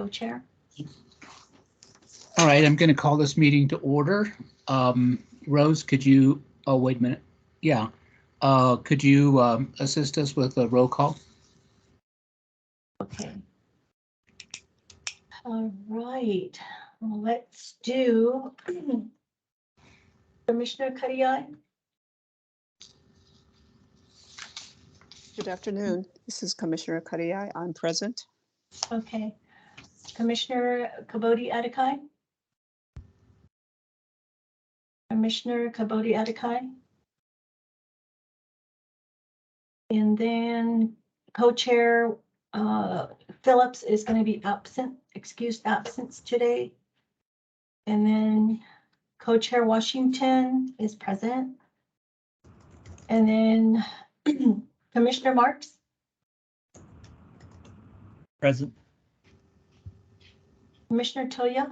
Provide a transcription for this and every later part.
co-chair. All right, I'm going to call this meeting to order. Rose, could you, oh, wait a minute. Yeah. Could you assist us with a roll call? Okay. All right. Well, let's do Commissioner Cuddy-Eye. Good afternoon. This is Commissioner Cuddy-Eye. I'm present. Okay. Commissioner Kabodi-Adikai. Commissioner Kabodi-Adikai. And then co-chair Phillips is going to be absent, excused absence today. And then co-chair Washington is present. And then Commissioner Marks. Present. Commissioner Toya.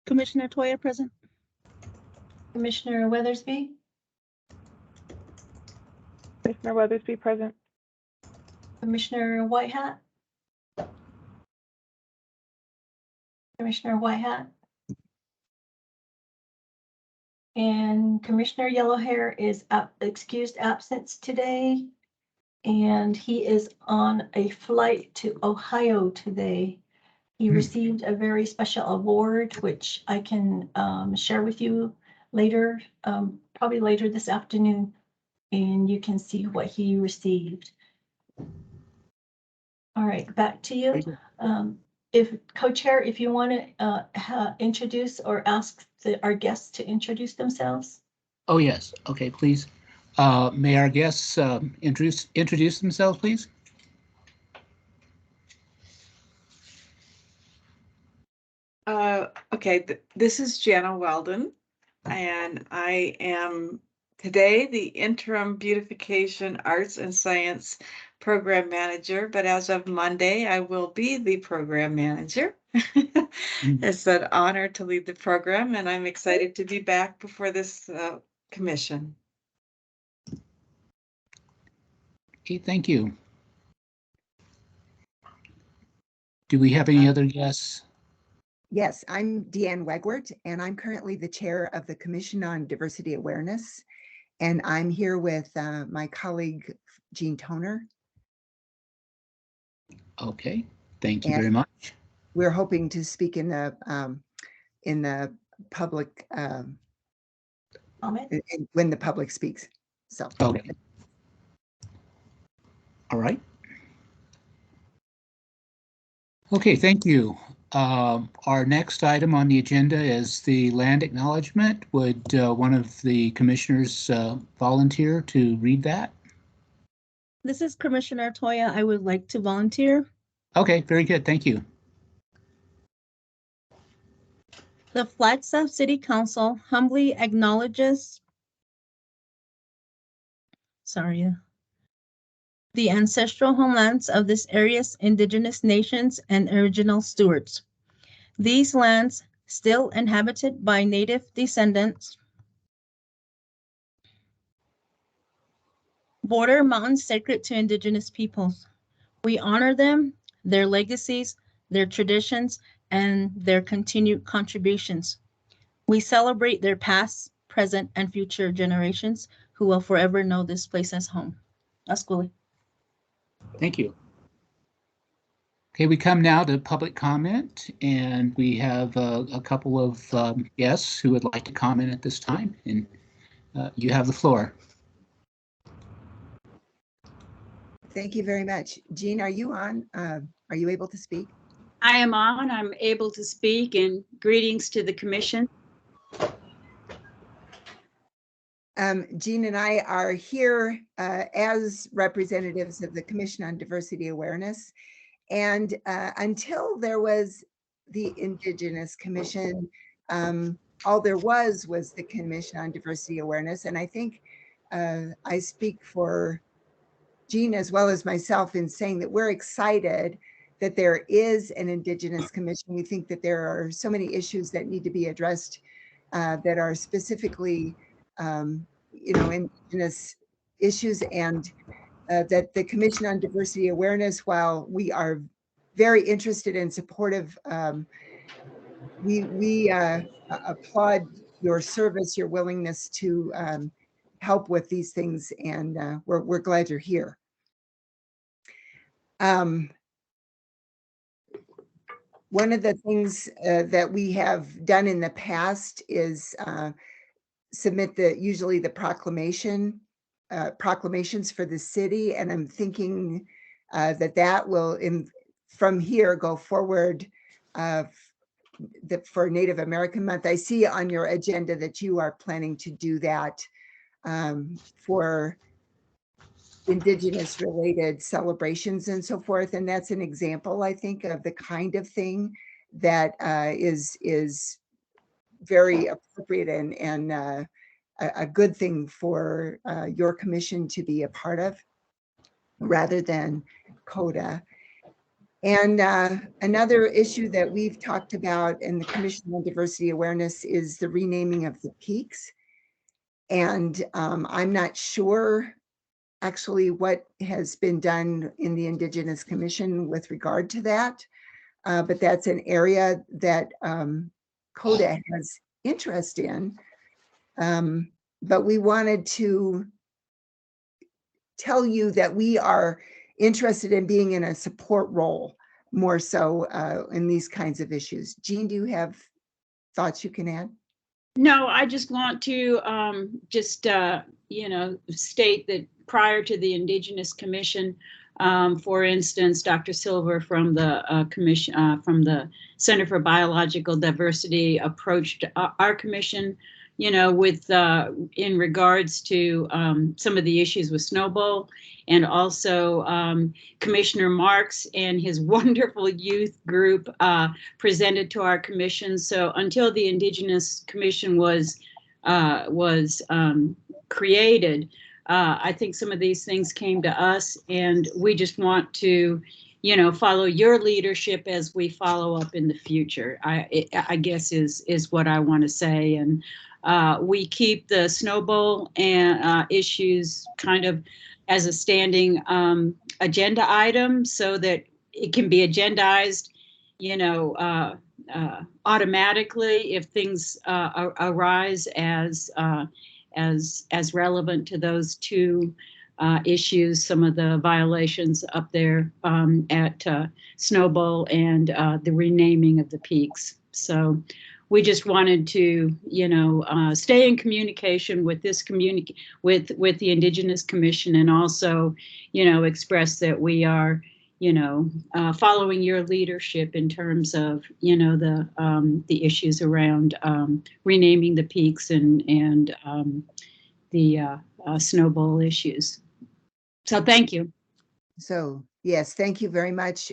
Commissioner Toya present. Commissioner Weathersby. Commissioner Weathersby present. Commissioner Whitehat. Commissioner Whitehat. And Commissioner Yellowhair is excused absence today. And he is on a flight to Ohio today. He received a very special award, which I can share with you later, probably later this afternoon, and you can see what he received. All right, back to you. If co-chair, if you want to introduce or ask our guests to introduce themselves. Oh, yes. Okay, please. May our guests introduce themselves, please? Okay, this is Jana Weldon, and I am today the interim beautification arts and science program manager, but as of Monday, I will be the program manager. It's an honor to lead the program, and I'm excited to be back before this commission. Okay, thank you. Do we have any other guests? Yes, I'm Deanne Wegwart, and I'm currently the chair of the Commission on Diversity Awareness. And I'm here with my colleague, Jean Toner. Okay, thank you very much. We're hoping to speak in the public when the public speaks. So. Okay. All right. Okay, thank you. Our next item on the agenda is the land acknowledgement. Would one of the commissioners volunteer to read that? This is Commissioner Toya. I would like to volunteer. Okay, very good. Thank you. The Flagstaff City Council humbly acknowledges the ancestral homelands of this area's indigenous nations and original stewards. These lands, still inhabited by native descendants, border mountains sacred to indigenous peoples. We honor them, their legacies, their traditions, and their continued contributions. We celebrate their past, present, and future generations who will forever know this place as home. Asculi. Thank you. Okay, we come now to public comment, and we have a couple of guests who would like to comment at this time, and you have the floor. Thank you very much. Jean, are you on? Are you able to speak? I am on. I'm able to speak, and greetings to the commission. Jean and I are here as representatives of the Commission on Diversity Awareness. And until there was the Indigenous Commission, all there was the Commission on Diversity Awareness. And I think I speak for Jean as well as myself in saying that we're excited that there is an Indigenous Commission. We think that there are so many issues that need to be addressed that are specifically, Indigenous issues, and that the Commission on Diversity Awareness, while we are very interested and supportive. We applaud your service, your willingness to help with these things, and we're glad you're here. One of the things that we have done in the past is submit usually the proclamations for the city, and I'm thinking that will from here go forward for Native American Month. I see on your agenda that you are planning to do that for Indigenous related celebrations and so forth. And that's an example, I think, of the kind of thing that is very appropriate and a good thing for your commission to be a part of, rather than CODA. And another issue that we've talked about in the Commission on Diversity Awareness is the renaming of the peaks. And I'm not sure actually what has been done in the Indigenous Commission with regard to that, but that's an area that CODA has interest in. But we wanted to tell you that we are interested in being in a support role more so in these kinds of issues. Jean, do you have thoughts you can add? No, I just want to state that prior to the Indigenous Commission, for instance, Dr. Silver from the commission, from the Center for Biological Diversity, approached our commission, with in regards to some of the issues with Snowball, and also Commissioner Marks and his wonderful youth group presented to our commission. So until the Indigenous Commission was created, I think some of these things came to us, and we just want to, follow your leadership as we follow up in the future. I guess is what I want to say. And we keep the Snowball and issues kind of as a standing agenda item, so that it can be agendized, automatically if things arise as relevant to those two issues, some of the violations up there at Snowball and the renaming of the peaks. So we just wanted to, stay in communication with this with the Indigenous Commission, and also, express that we are, following your leadership in terms of, the issues around renaming the peaks and the Snowball issues. So thank you. So yes, thank you very much.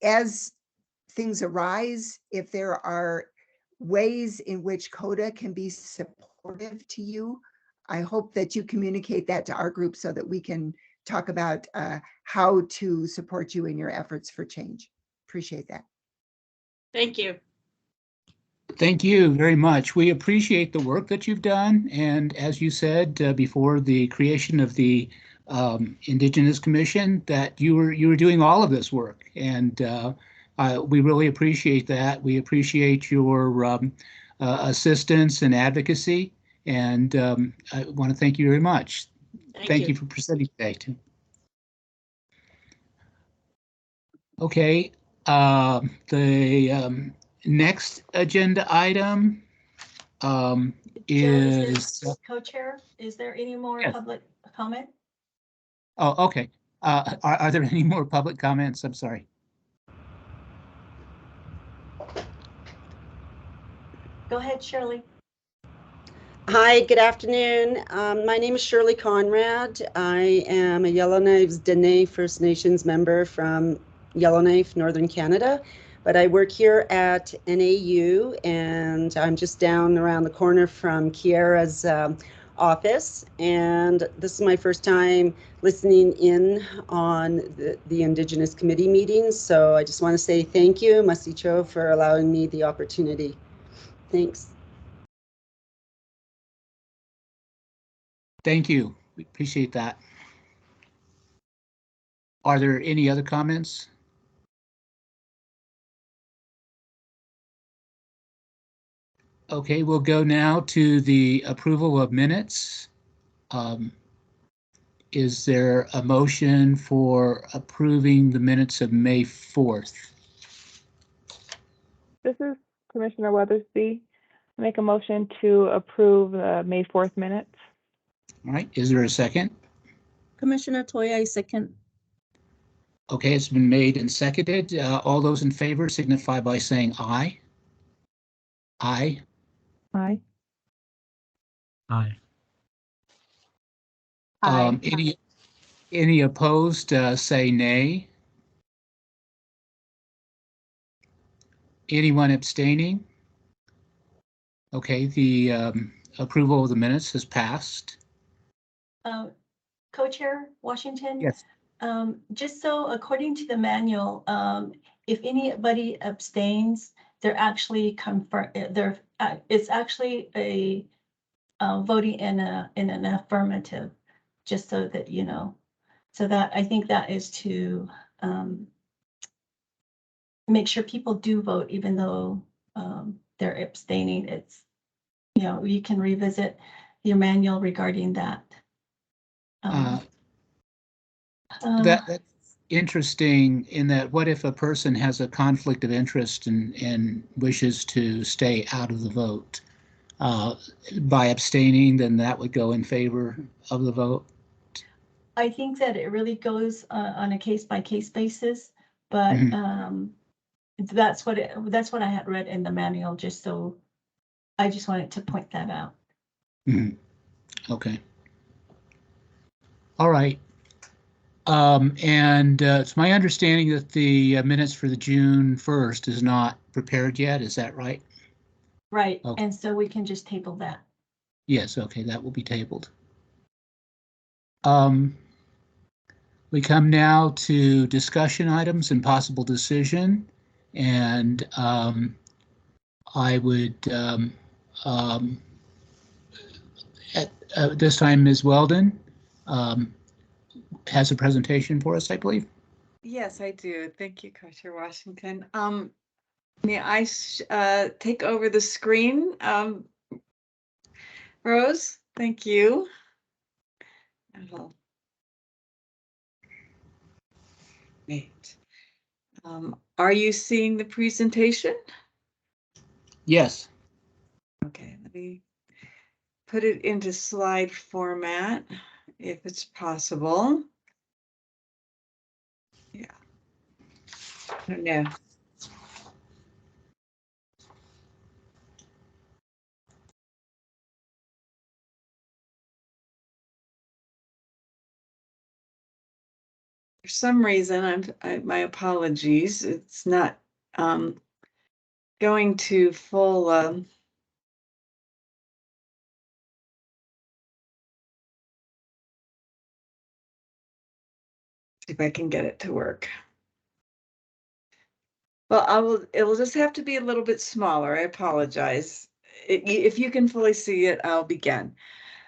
As things arise, if there are ways in which CODA can be supportive to you, I hope that you communicate that to our group so that we can talk about how to support you in your efforts for change. Appreciate that. Thank you. Thank you very much. We appreciate the work that you've done. And as you said before the creation of the Indigenous Commission, that you were doing all of this work. And we really appreciate that. We appreciate your assistance and advocacy. And I want to thank you very much. Thank you for presenting today, too. Okay, the next agenda item is co-chair. Is there any more Yes. public comment? Oh, okay. Are there any more public comments? I'm sorry. Go ahead, Shirley. Hi, good afternoon. My name is Shirley Conrad. I am a Yellowknives Dene First Nations member from Yellowknife, Northern Canada, but I work here at NAU, and I'm just down around the corner from Kiera's office, and this is my first time listening in on the Indigenous Committee meetings, so I just want to say thank you, Masicho, for allowing me the opportunity. Thanks. Thank you. We appreciate that. Are there any other comments? Okay, we'll go now to the approval of minutes. Is there a motion for approving the minutes of May 4th? This is Commissioner Weathersby. Make a motion to approve the May 4th minutes. All right, is there a second? Commissioner Toya, I second. Okay, it's been made and seconded. All those in favor signify by saying aye. Aye. Aye. Aye. Any opposed, say nay. Anyone abstaining? Okay, the approval of the minutes has passed. Co-Chair Washington? Yes. Just so according to the manual, if anybody abstains, they're actually it's actually a voting in an affirmative, just so that you know. So that I think that is to make sure people do vote, even though they're abstaining. It's, you know, you can revisit your manual regarding that. That's interesting in that what if a person has a conflict of interest and wishes to stay out of the vote? By abstaining, then that would go in favor of the vote? I think that it really goes on a case-by-case basis, but that's what I had read in the manual, just so I just wanted to point that out. Okay. All right. And it's my understanding that the minutes for the June 1st is not prepared yet. Is that right? Right. Okay. And so we can just table that. Yes. Okay. That will be tabled. We come now to discussion items and possible decision. And I would, at this time, Ms. Weldon has a presentation for us, I believe. Yes, I do. Thank you, Commissioner Washington. May I take over the screen? Rose, thank you. Great. Are you seeing the presentation? Yes. Okay, let me put it into slide format if it's possible. Yeah. I don't know. For some reason, my apologies. It's not going to full. See if I can get it to work. Well, it will just have to be a little bit smaller. I apologize. If you can fully see it, I'll begin.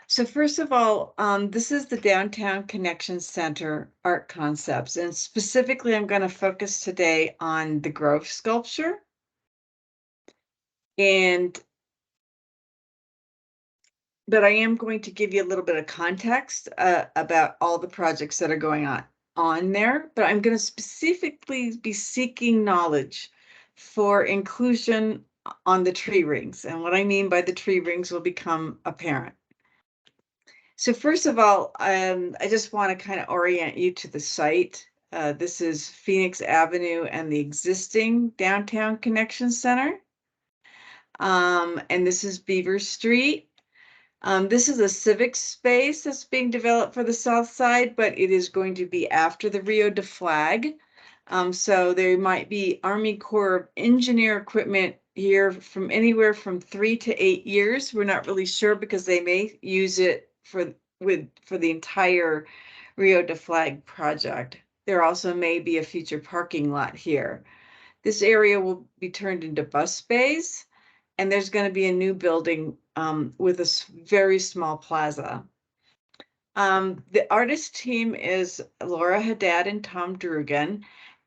So first of all, this is the Downtown Connection Center art concepts, and specifically I'm going to focus today on the Grove sculpture. But I am going to give you a little bit of context about all the projects that are going on there, but I'm going to specifically be seeking knowledge for inclusion on the tree rings. And what I mean by the tree rings will become apparent. So first of all, I just want to kind of orient you to the site. This is Phoenix Avenue and the existing Downtown Connection Center. And this is Beaver Street. This is a civic space that's being developed for the south side, but it is going to be after the Rio de Flag. So there might be Army Corps of Engineer equipment here from anywhere from 3 to 8 years. We're not really sure because they may use it for the entire Rio de Flag project. There also may be a future parking lot here. This area will be turned into bus space, and there's going to be a new building with a very small plaza. The artist team is Laura Haddad and Tom Drugan,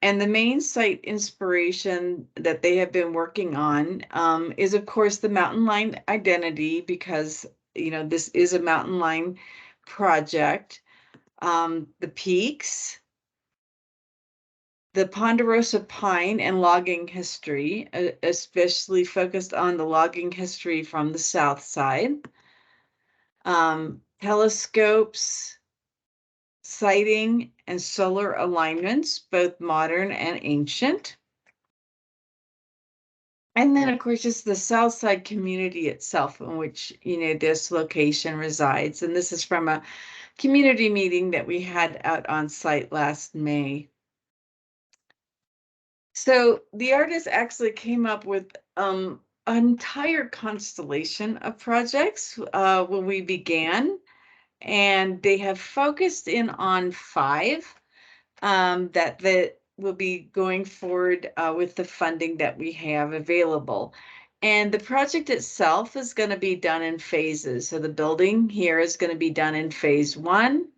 And the main site inspiration that they have been working on is, of course, the mountain line identity, because, you know, this is a mountain line project. The peaks, the ponderosa pine and logging history, especially focused on the logging history from the south side. Telescopes, sighting, and solar alignments, both modern and ancient. And then, of course, just the south side community itself, in which, you know, this location resides. And this is from a community meeting that we had out on site last May. So the artist actually came up with an entire constellation of projects when we began, and they have focused in on 5 that will be going forward with the funding that we have available. And the project itself is going to be done in phases. So the building here is going to be done in phase 1.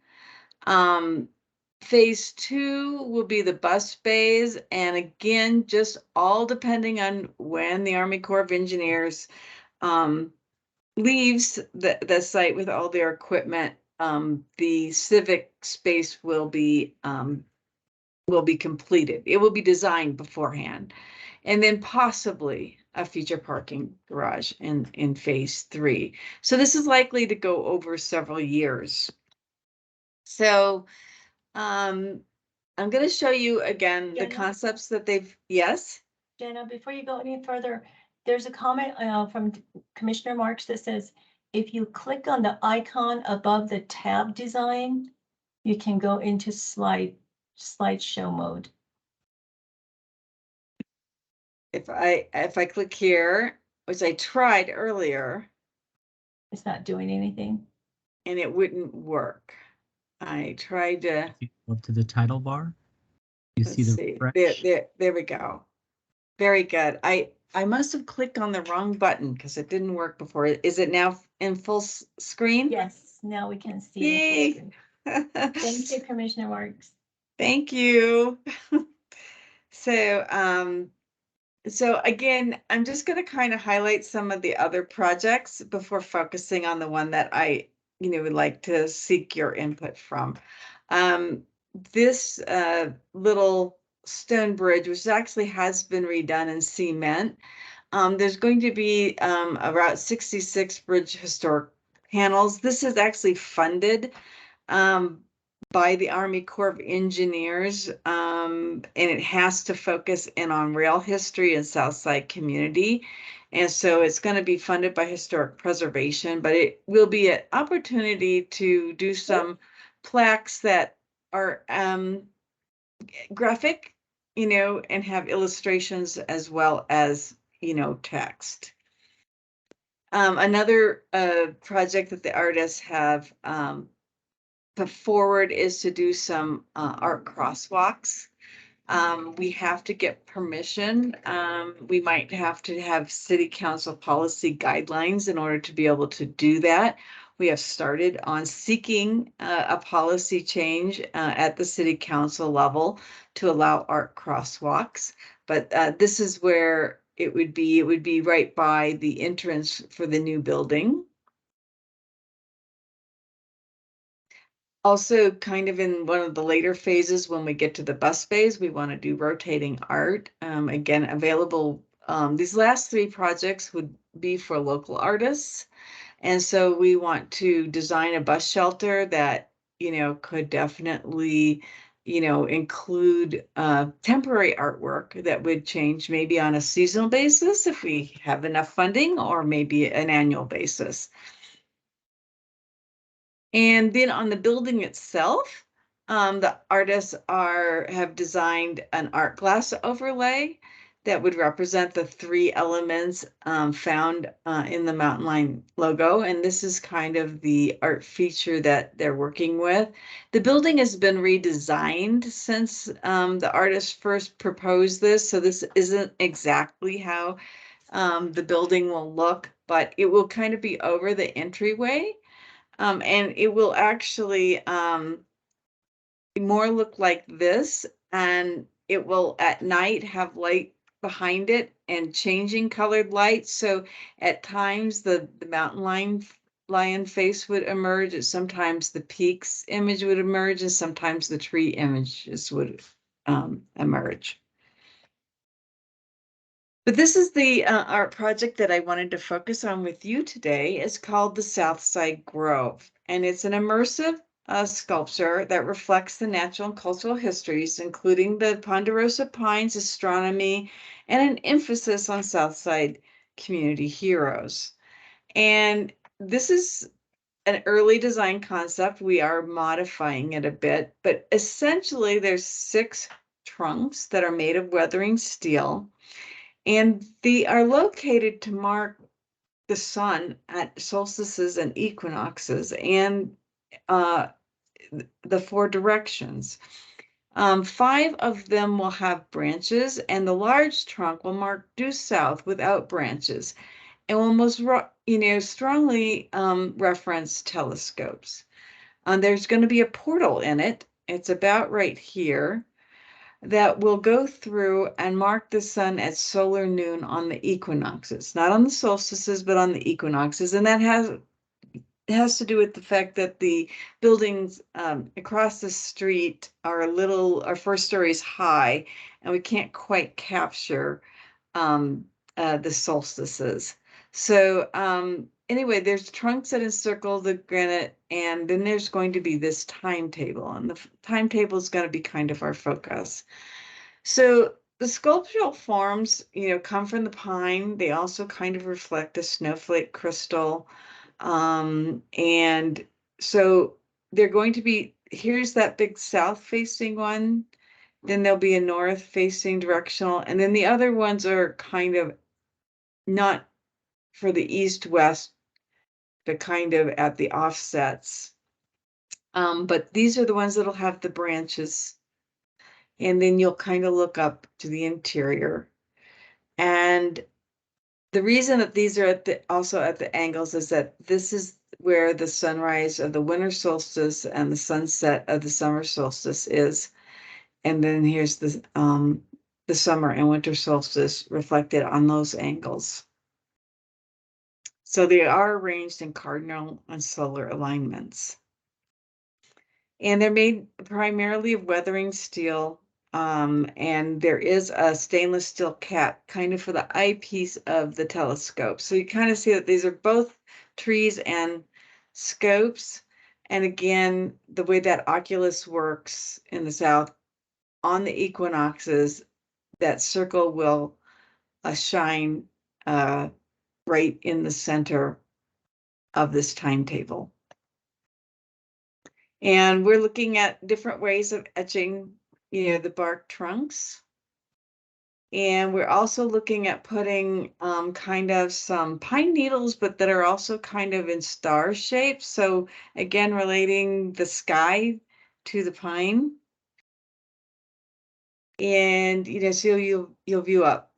Phase 2 will be the bus bays, and again, just all depending on when the Army Corps of Engineers leaves the site with all their equipment. The civic space will be completed. It will be designed beforehand, and then possibly a future parking garage in phase 3. So this is likely to go over several years. So I'm going to show you again the Jenna? concepts that they've, yes? Jenna, before you go any further, there's a comment from Commissioner Marks that says, if you click on the icon above the tab design, you can go into slideshow mode. If I click here, which I tried earlier. It's not doing anything. And it wouldn't work. I tried to. Up to the title bar. You see Let's the see. refresh. There we go. Very good. I must have clicked on the wrong button because it didn't work before. Is it now in full screen? Yes, now we can see Yay. it. Thank you, Commissioner Marks. Thank you. So again, I'm just going to kind of highlight some of the other projects before focusing on the one that I, you know, would like to seek your input from. This little stone bridge, which actually has been redone in cement, there's going to be about 66 bridge historic panels. This is actually funded by the Army Corps of Engineers, and it has to focus in on rail history and Southside community. And so it's going to be funded by historic preservation, but it will be an opportunity to do some plaques that are graphic, you know, and have illustrations as well as, you know, text. Another project that the artists have put forward is to do some art crosswalks. We have to get permission. We might have to have city council policy guidelines in order to be able to do that. We have started on seeking a policy change at the city council level to allow art crosswalks. But this is where it would be right by the entrance for the new building. Also, kind of in one of the later phases, when we get to the bus bays, we want to do rotating art. Again, available. These last 3 projects would be for local artists. And so we want to design a bus shelter that, you know, could definitely, you know, include temporary artwork that would change maybe on a seasonal basis if we have enough funding, or maybe an annual basis. And then on the building itself, the artists have designed an art glass overlay that would represent the 3 elements found in the mountain line logo. And this is kind of the art feature that they're working with. The building has been redesigned since the artist first proposed this. So this isn't exactly how the building will look, but it will kind of be over the entryway. And it will actually more look like this, and it will at night have light behind it and changing colored light. So at times the mountain lion face would emerge, and sometimes the peaks image would emerge, and sometimes the tree images would emerge. But this is the art project that I wanted to focus on with you today. It's called the Southside Grove, and it's an immersive sculpture that reflects the natural and cultural histories, including the ponderosa pines, astronomy, and an emphasis on Southside community heroes. And this is an early design concept. We are modifying it a bit, but essentially there's 6 trunks that are made of weathering steel. And they are located to mark the sun at solstices and equinoxes and the 4 directions. 5 of them will have branches, and the large trunk will mark due south without branches, and will most strongly reference telescopes. There's going to be a portal in it. It's about right here, that will go through and mark the sun at solar noon on the equinoxes, not on the solstices, but on the equinoxes. And that has to do with the fact that the buildings across the street are 4 stories high, and we can't quite capture the solstices. So anyway, there's trunks that encircle the granite, and then there's going to be this timetable, and the timetable is going to be kind of our focus. So the sculptural forms, come from the pine. They also kind of reflect the snowflake crystal. And so they're going to be, here's that big south-facing one. Then there'll be a north-facing directional, and then the other ones are kind of not for the east-west, but kind of at the offsets. But these are the ones that'll have the branches. And then you'll kind of look up to the interior. And the reason that these are also at the angles is that this is where the sunrise of the winter solstice and the sunset of the summer solstice is. And then here's the summer and winter solstice reflected on those angles. So they are arranged in cardinal and solar alignments. And they're made primarily of weathering steel. And there is a stainless steel cap kind of for the eyepiece of the telescope. So you kind of see that these are both trees and scopes. And again, the way that oculus works in the south, on the equinoxes, that circle will shine right in the center of this timetable. And we're looking at different ways of etching, the bark trunks. And we're also looking at putting kind of some pine needles, but that are also kind of in star shape. So again, relating the sky to the pine. And, so you'll view up.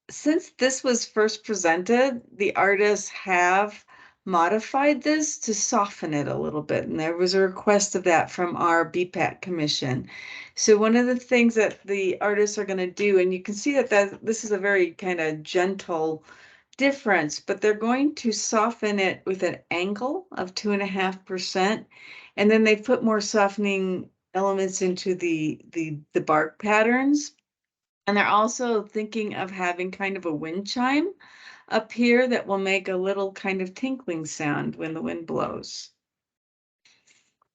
Since this was first presented, the artists have modified this to soften it a little bit. And there was a request of that from our BPAC commission. So one of the things that the artists are going to do, and you can see that this is a very kind of gentle difference, but they're going to soften it with an angle of 2.5%. And then they put more softening elements into the bark patterns. And they're also thinking of having kind of a wind chime up here that will make a little kind of tinkling sound when the wind blows.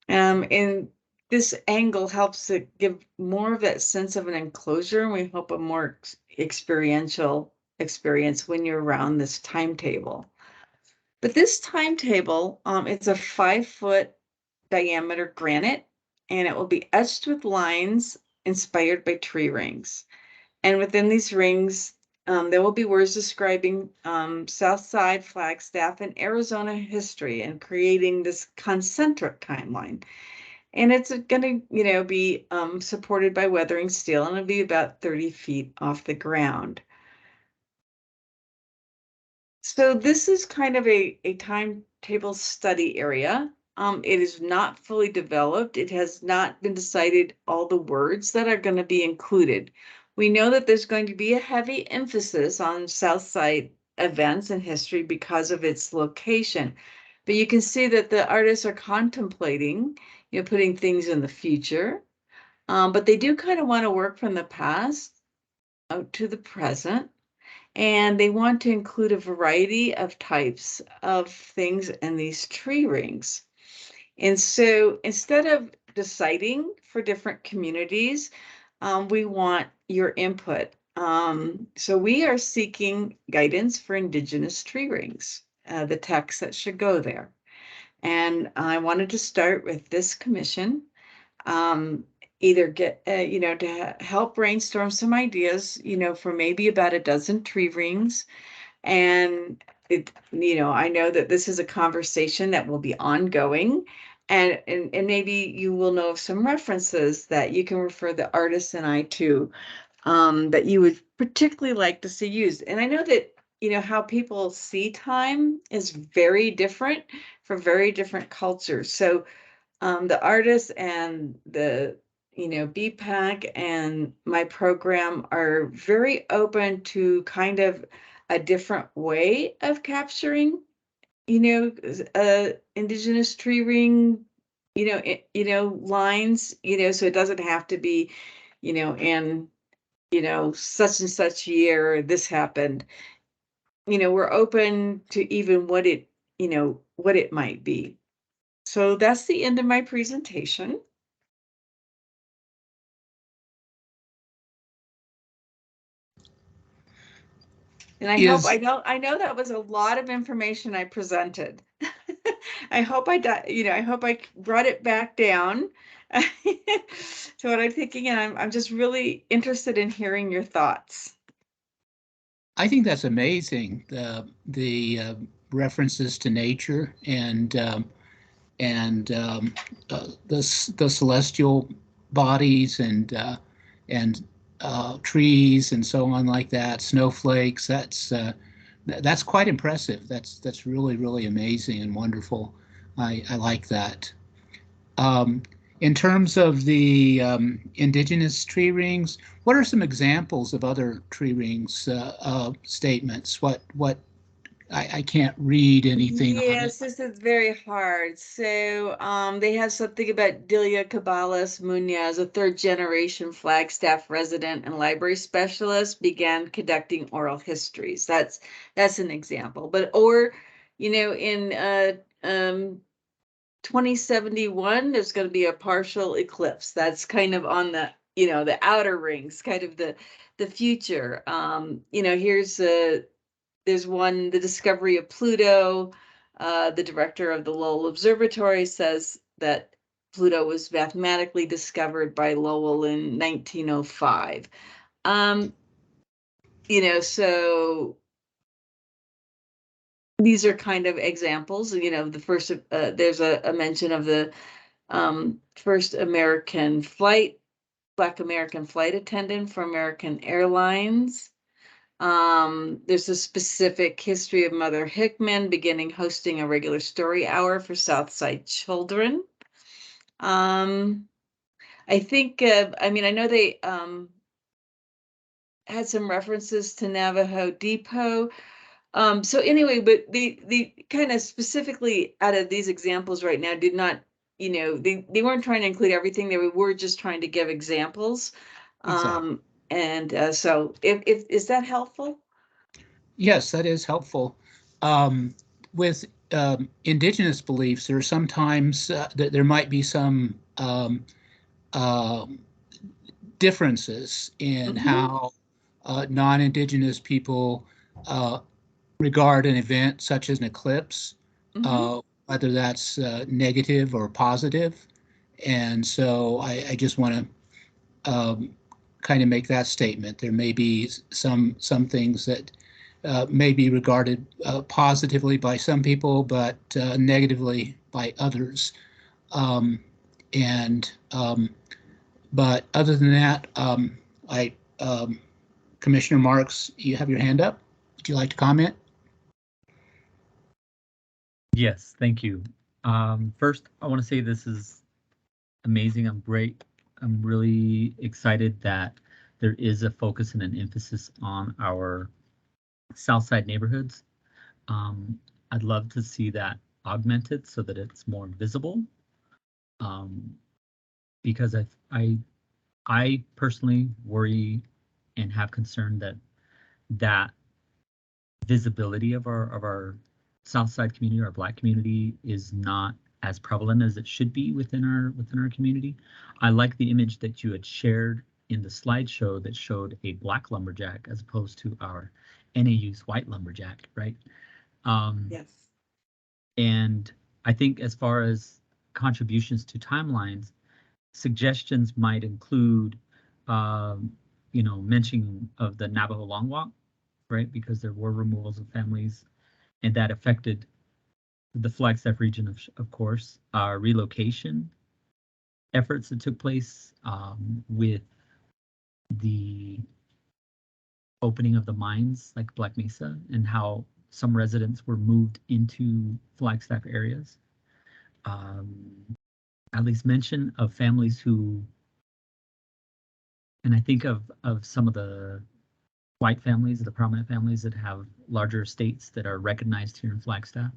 And this angle helps it give more of that sense of an enclosure, and we hope a more experiential experience when you're around this timetable. But this timetable, it's a 5-foot diameter granite, and it will be etched with lines inspired by tree rings. And within these rings, there will be words describing Southside, Flagstaff, and Arizona history, and creating this concentric timeline. And it's going to, be supported by weathering steel, and it'll be about 30 feet off the ground. So this is kind of a timetable study area. It is not fully developed. It has not been decided all the words that are going to be included. We know that there's going to be a heavy emphasis on South Side events and history because of its location. But you can see that the artists are contemplating, putting things in the future. But they do kind of want to work from the past out to the present. And they want to include a variety of types of things in these tree rings. And so instead of deciding for different communities, we want your input. So we are seeking guidance for Indigenous tree rings, the text that should go there. And I wanted to start with this commission, either get, to help brainstorm some ideas, for maybe about a dozen tree rings. And I know that this is a conversation that will be ongoing, and maybe you will know of some references that you can refer the artists and I to, that you would particularly like to see used. And I know that how people see time is very different for very different cultures. So the artists and the BPAC and my program are very open to kind of a different way of capturing Indigenous tree ring lines, so it doesn't have to be in such and such year this happened. We're open to even what it might be. So that's the end of my presentation. And I know that was a lot of information I presented. I hope I hope I brought it back down to what I'm thinking, and I'm just really interested in hearing your thoughts. I think that's amazing. The references to nature and the celestial bodies and trees and so on like that, snowflakes. That's quite impressive. That's really amazing and wonderful. I like that. In terms of the indigenous tree rings, what are some examples of other tree rings statements? What I can't read anything. Yes, this is very hard. So they have something about Delia Cabalas Munoz, a third-generation Flagstaff resident and library specialist, began conducting oral histories. That's an example. But in 2071, there's going to be a partial eclipse. That's kind of on the the outer rings, kind of the future. There's one, the discovery of Pluto. The director of the Lowell Observatory says that Pluto was mathematically discovered by Lowell in 1905. So these are kind of examples. The first, there's a mention of the first Black American flight attendant for American Airlines. There's a specific history of Mother Hickman beginning hosting a regular story hour for Southside children. I think, I know they had some references to Navajo Depot. So anyway, but the kind of specifically out of these examples right now did not, they weren't trying to include everything. They were just trying to give examples. Exactly. And so if is that helpful? Yes, that is helpful. With indigenous beliefs, there are sometimes that there might be some differences in how non-indigenous people regard an event such as an eclipse, whether that's negative or positive. And so I just want to kind of make that statement. There may be some things that may be regarded positively by some people, but negatively by others. But other than that, Commissioner Marks, you have your hand up. Would you like to comment? Yes, thank you. First, I want to say this is amazing. I'm really excited that there is a focus and an emphasis on our South Side neighborhoods. I'd love to see that augmented so that it's more visible. Because I personally worry and have concern that visibility of our South Side community, our Black community, is not as prevalent as it should be within our community. I like the image that you had shared in the slideshow that showed a Black lumberjack as opposed to our NAU's white lumberjack, right? Yes. And I think as far as contributions to timelines, suggestions might include, mentioning of the Navajo Long Walk, right? Because there were removals of families, and that affected the Flagstaff region, of course. Relocation efforts that took place with the opening of the mines, like Black Mesa, and how some residents were moved into Flagstaff areas. At least mention of families who, and I think of some of the white families, the prominent families that have larger estates that are recognized here in Flagstaff,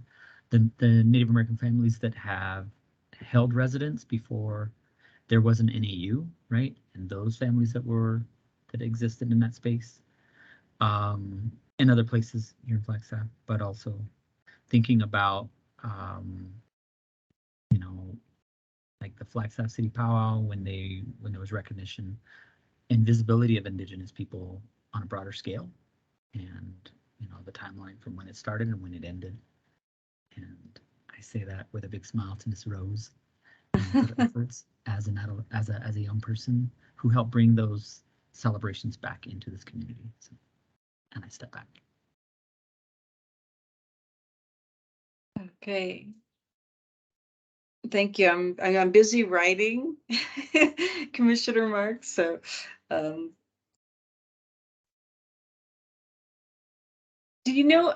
the Native American families that have held residence before there was an NAU, right? And those families that existed in that space, and other places here in Flagstaff, but also thinking about, like the Flagstaff City Powwow when there was recognition and visibility of Indigenous people on a broader scale, and the timeline from when it started and when it ended. And I say that with a big smile to Miss Rose and her efforts as a young person who helped bring those celebrations back into this community. So, and I step back. Okay. Thank you. I'm busy writing Commissioner Marks, so do you know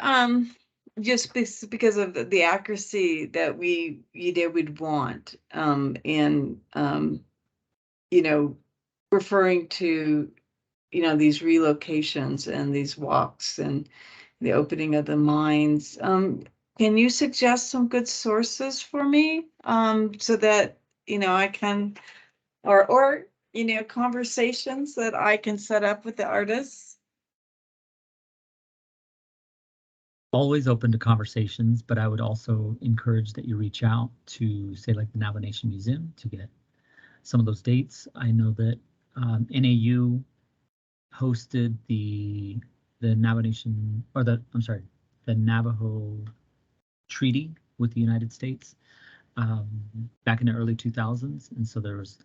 just because of the accuracy that we'd want in referring to these relocations and these walks and the opening of the mines, can you suggest some good sources for me so that I can, or conversations that I can set up with the artists? Always open to conversations, but I would also encourage that you reach out to, say, like the Navajo Nation Museum to get some of those dates. I know that NAU hosted the Navajo Nation, or the Navajo Treaty with the United States back in the early 2000s, and so there was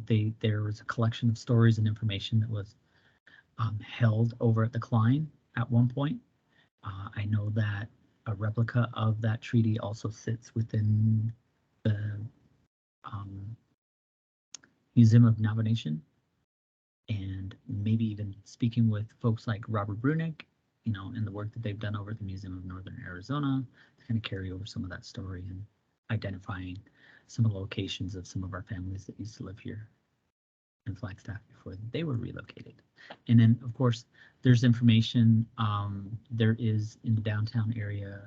there was a collection of stories and information that was held over at the Klein at one point. I know that a replica of that treaty also sits within the Museum of Navajo Nation, and maybe even speaking with folks like Robert Brunick, and the work that they've done over at the Museum of Northern Arizona to kind of carry over some of that story and identifying some of the locations of some of our families that used to live here in Flagstaff before they were relocated. And then, of course, there's information. There is in the downtown area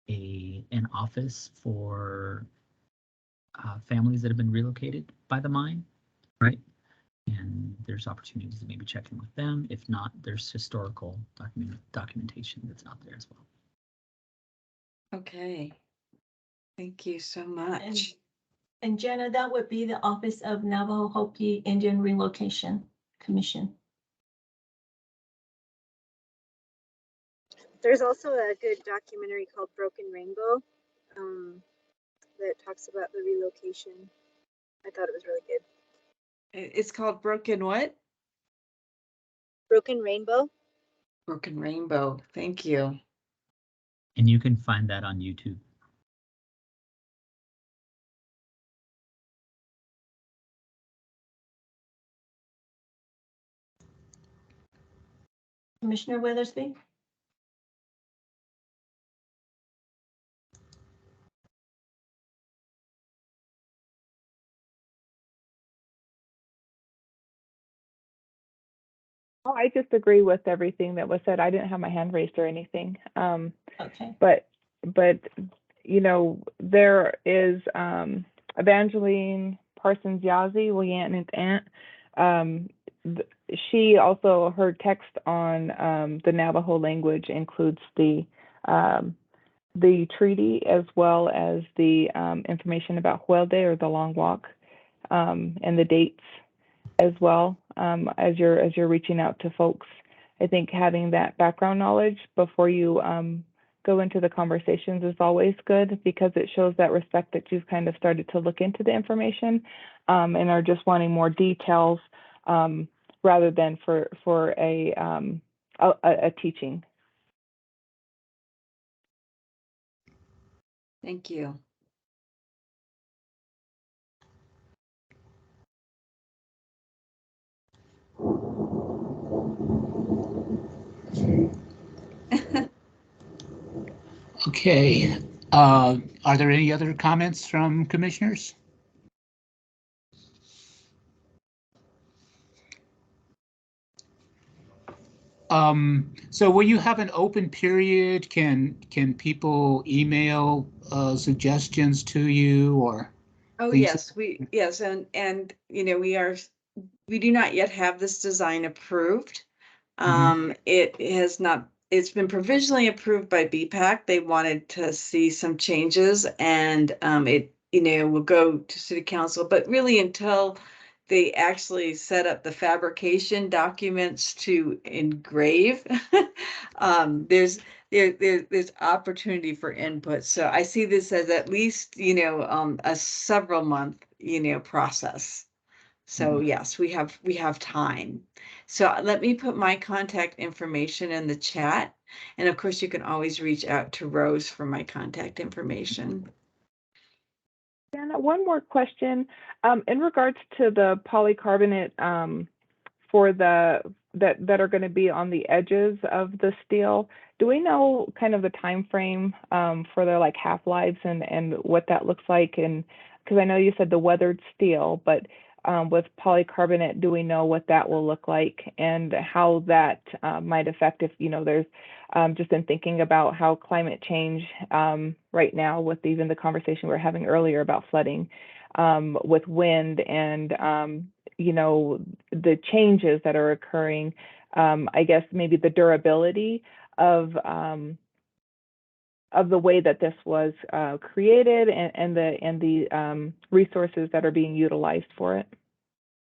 an office for families that have been relocated by the mine, right? And there's opportunities to maybe check in with them. If not, there's historical documentation that's out there as well. Okay. Thank you so much. And Jenna, that would be the Office of Navajo Hopi Indian Relocation Commission. There's also a good documentary called Broken Rainbow that talks about the relocation. I thought it was really good. It's called Broken what? Broken Rainbow. Broken Rainbow. Thank you. And you can find that on YouTube. Commissioner Weathersby? Oh, I just agree with everything that was said. I didn't have my hand raised or anything. Okay. But you know, there is Evangeline Parsons Yazzie, Leanne's aunt. She also, her text on the Navajo language includes the treaty as well as the information about Huelde, or the long walk, and the dates as well. As you're reaching out to folks, I think having that background knowledge before you go into the conversations is always good, because it shows that respect that you've kind of started to look into the information and are just wanting more details rather than for a teaching. Thank you. Okay. Are there any other comments from commissioners? So will you have an open period? Can people email suggestions to you, or? Oh, yes, and you know, we do not yet have this design approved. It has not, it's been provisionally approved by BPAC. They wanted to see some changes, and it, you know, will go to city council, but really until they actually set up the fabrication documents to engrave, there's opportunity for input. So I see this as at least, you know, a several month, you know, process. So yes, we have time. So let me put my contact information in the chat. And of course, you can always reach out to Rose for my contact information. Anna, one more question. In regards to the polycarbonate for that are going to be on the edges of the steel, do we know kind of the time frame for their like half-lives and what that looks like? And because I know you said the weathered steel, but with polycarbonate, do we know what that will look like and how that might affect, if, you know, there's just in thinking about how climate change right now, with even the conversation we were having earlier about flooding, with wind and, you know, the changes that are occurring, I guess maybe the durability of the way that this was created and the resources that are being utilized for it.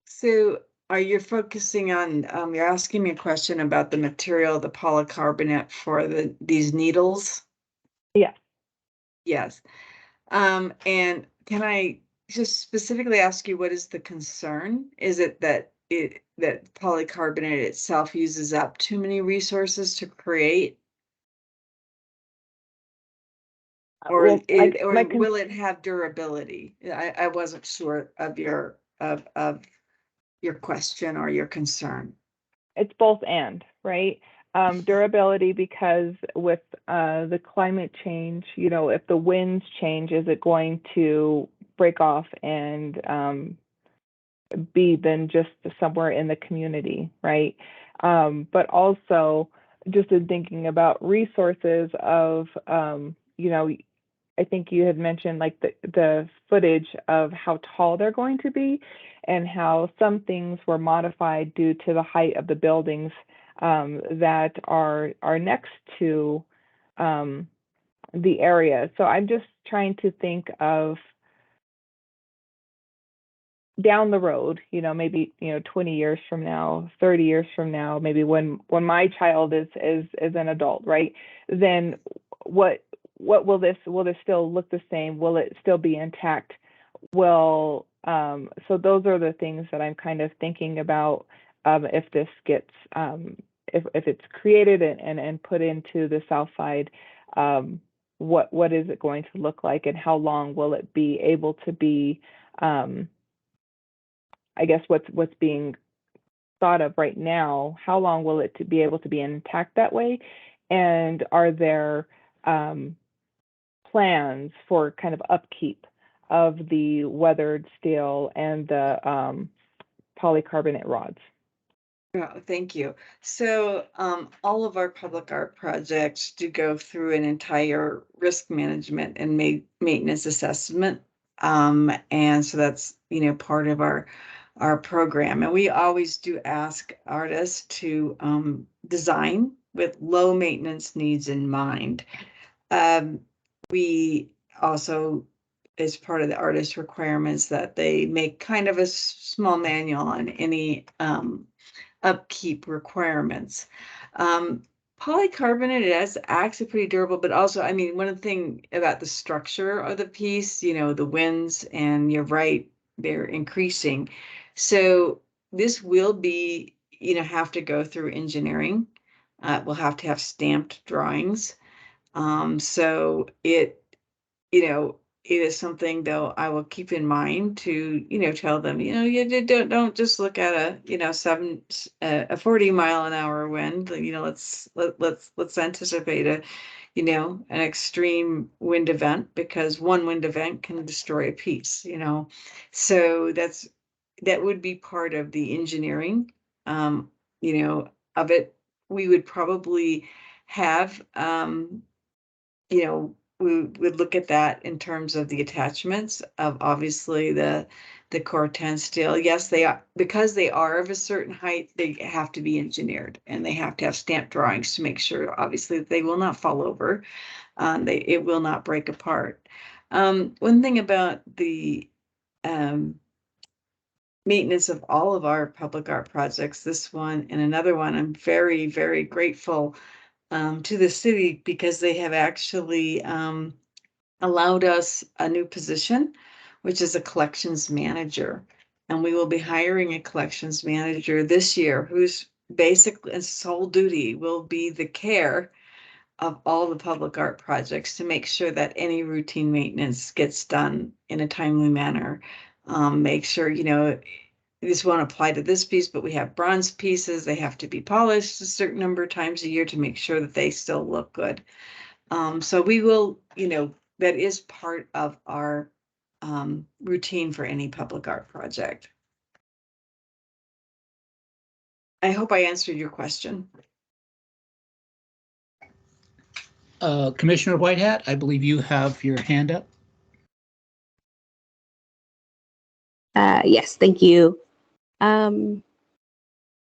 So are you focusing on, you're asking me a question about the material, the polycarbonate for these needles? Yes. Yes. And can I just specifically ask you, what is the concern? Is it that that polycarbonate itself uses up too many resources to create? Or Well, will it have durability? I wasn't sure of your question or your concern. It's both and, right? Durability, because with the climate change, you know, if the winds change, is it going to break off and be then just somewhere in the community, right? But also just in thinking about resources of, you know, I think you had mentioned like the footage of how tall they're going to be and how some things were modified due to the height of the buildings that are next to the area. So I'm just trying to think of down the road, you know, maybe, you know, 20 years from now, 30 years from now, maybe when my child is an adult, right? Then what will this still look the same? Will it still be intact? Will so those are the things that I'm kind of thinking about if this gets if it's created and put into the south side, what is it going to look like, and how long will it be able to be I guess what's being thought of right now, how long will it to be able to be intact that way? And are there plans for kind of upkeep of the weathered steel and the polycarbonate rods? Yeah, thank you. So all of our public art projects do go through an entire risk management and maintenance assessment. And so that's, part of our program. And we always do ask artists to design with low maintenance needs in mind. We also, as part of the artist requirements, that they make kind of a small manual on any upkeep requirements. Polycarbonate, it is actually pretty durable, but also, I mean, one thing about the structure of the piece, the winds, and you're right, they're increasing. So this will be, have to go through engineering. We'll have to have stamped drawings. So it is something though I will keep in mind to, tell them, you don't just look at a 40-mile-an-hour wind. Let's anticipate an extreme wind event, because one wind event can destroy a piece. So that would be part of the engineering, of it. We would probably have, we would look at that in terms of the attachments of, obviously, the Corten steel. Yes, they are, because they are of a certain height, they have to be engineered, and they have to have stamped drawings to make sure, obviously, that they will not fall over. It will not break apart. One thing about the maintenance of all of our public art projects, this one and another one, I'm very, very grateful to the city, because they have actually allowed us a new position, which is a collections manager. And we will be hiring a collections manager this year, whose basic and sole duty will be the care of all the public art projects, to make sure that any routine maintenance gets done in a timely manner. Make sure, this won't apply to this piece, but we have bronze pieces. They have to be polished a certain number of times a year to make sure that they still look good. So we will, that is part of our routine for any public art project. I hope I answered your question. Commissioner Whitehat, I believe you have your hand up. Yes, thank you.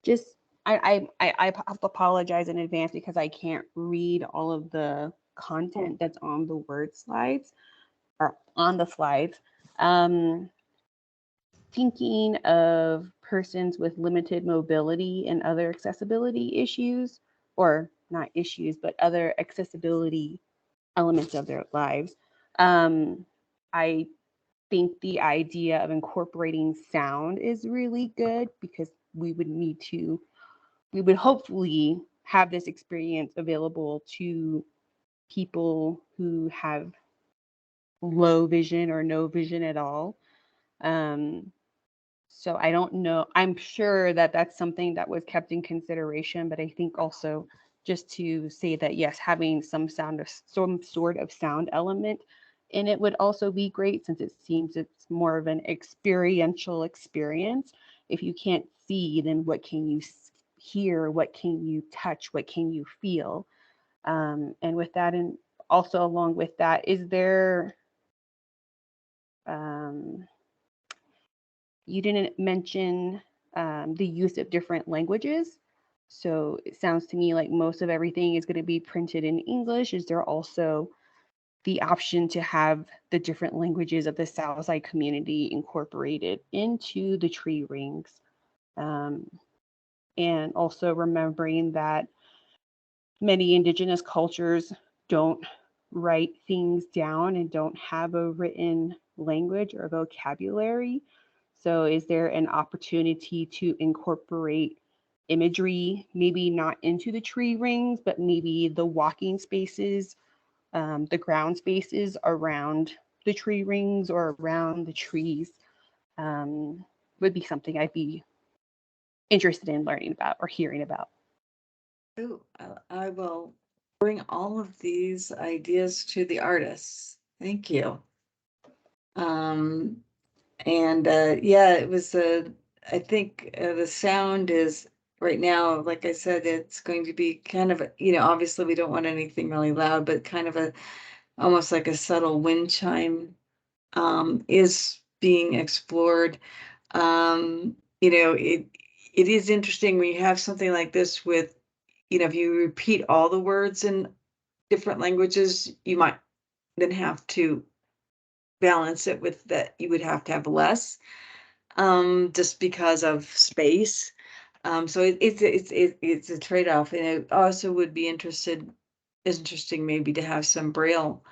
Just I have to apologize in advance because I can't read all of the content that's on the word slides or on the slides. Thinking of persons with limited mobility and other accessibility issues, or not issues, but other accessibility elements of their lives. I think the idea of incorporating sound is really good, because we would hopefully have this experience available to people who have low vision or no vision at all. So I don't know. I'm sure that that's something that was kept in consideration, but I think also just to say that, yes, having some sort of sound element in it would also be great, since it seems it's more of an experiential experience. If you can't see, then what can you hear? What can you touch? What can you feel? And with that, and also along with that, is there, you didn't mention the use of different languages. So it sounds to me like most of everything is going to be printed in English. Is there also the option to have the different languages of the Southside community incorporated into the tree rings? And also remembering that many Indigenous cultures don't write things down and don't have a written language or vocabulary. So is there an opportunity to incorporate imagery, maybe not into the tree rings, but maybe the walking spaces, the ground spaces around the tree rings or around the trees, would be something I'd be interested in learning about or hearing about. Ooh, I will bring all of these ideas to the artists. Thank you. And yeah, it was I think the sound is right now, like I said, it's going to be kind of, obviously we don't want anything really loud, but kind of almost like a subtle wind chime is being explored. It is interesting when you have something like this with, if you repeat all the words in different languages, you might then have to balance it with that you would have to have less, just because of space. So it's a trade-off, and it also would be interesting maybe to have some Braille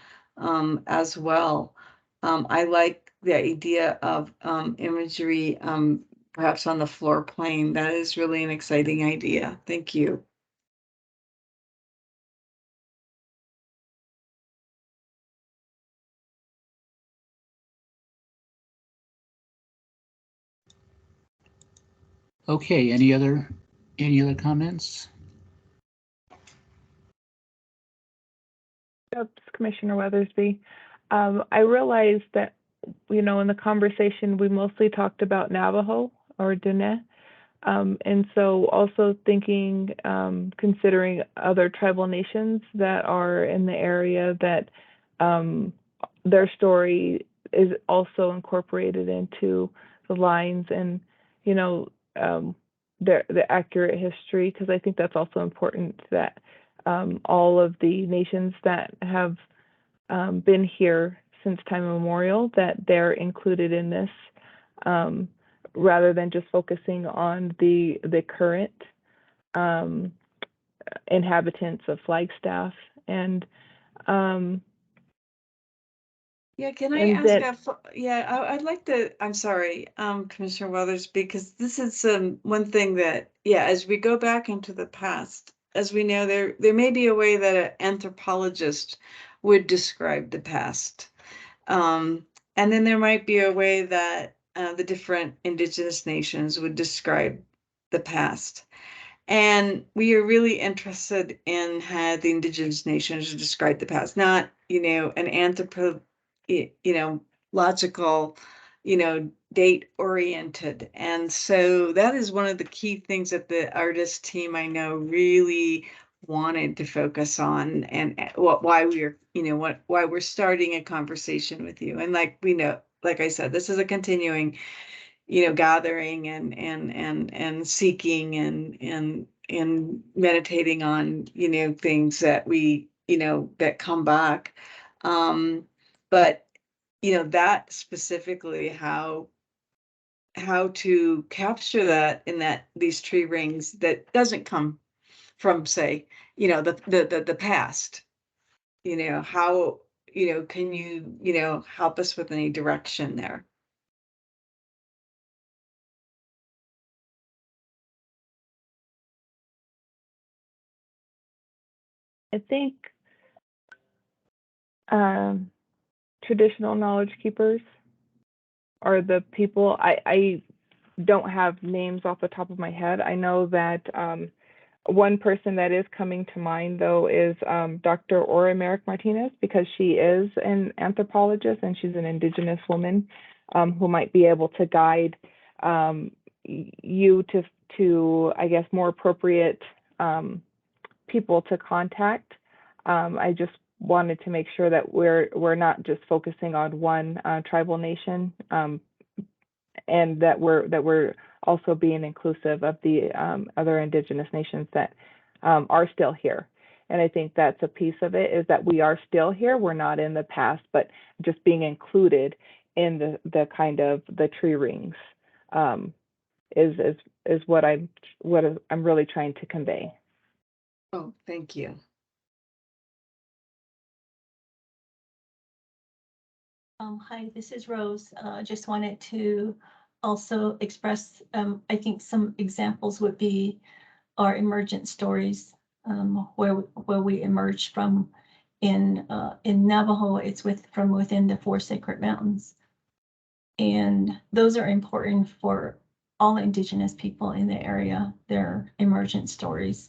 as well. I like the idea of imagery perhaps on the floor plane. That is really an exciting idea. Thank you. Okay, any other comments? Oops, Commissioner Weathersby. I realized that, in the conversation, we mostly talked about Navajo or Diné. And so also thinking, considering other tribal nations that are in the area, that their story is also incorporated into the lines, and, the accurate history, because I think that's also important, that all of the nations that have been here since time immemorial, that they're included in this, rather than just focusing on the current inhabitants of Flagstaff. And Yeah, can I and ask I'd like to, I'm sorry, Commissioner Weathers, because this is one thing that, as we go back into the past, as we know, there may be a way that an anthropologist would describe the past. And then there might be a way that the different Indigenous nations would describe the past. And we are really interested in how the Indigenous nations describe the past, not, an logical, date oriented. And so that is one of the key things that the artist team I know really wanted to focus on, and why we're starting a conversation with you. And like I said, this is a continuing gathering and seeking and meditating on, things that we, that come back. But, that specifically, how to capture that in these tree rings that doesn't come from, say, the past, how, can you, help us with any direction there? I think traditional knowledge keepers are the people. I don't have names off the top of my head. I know that one person that is coming to mind, though, is Dr. Ora Merrick Martinez, because she is an anthropologist and she's an Indigenous woman who might be able to guide you to, I guess, more appropriate people to contact. I just wanted to make sure that we're not just focusing on one tribal nation, and that we're also being inclusive of the other Indigenous nations that are still here. And I think that's a piece of it, is that we are still here. We're not in the past, but just being included in the kind of the tree rings is what I'm really trying to convey. Oh, thank you. Hi, this is Rose. Just wanted to also express, I think some examples would be our emergent stories, where we emerged from. In Navajo, it's from within the 4 sacred mountains. And those are important for all Indigenous people in the area, their emergent stories,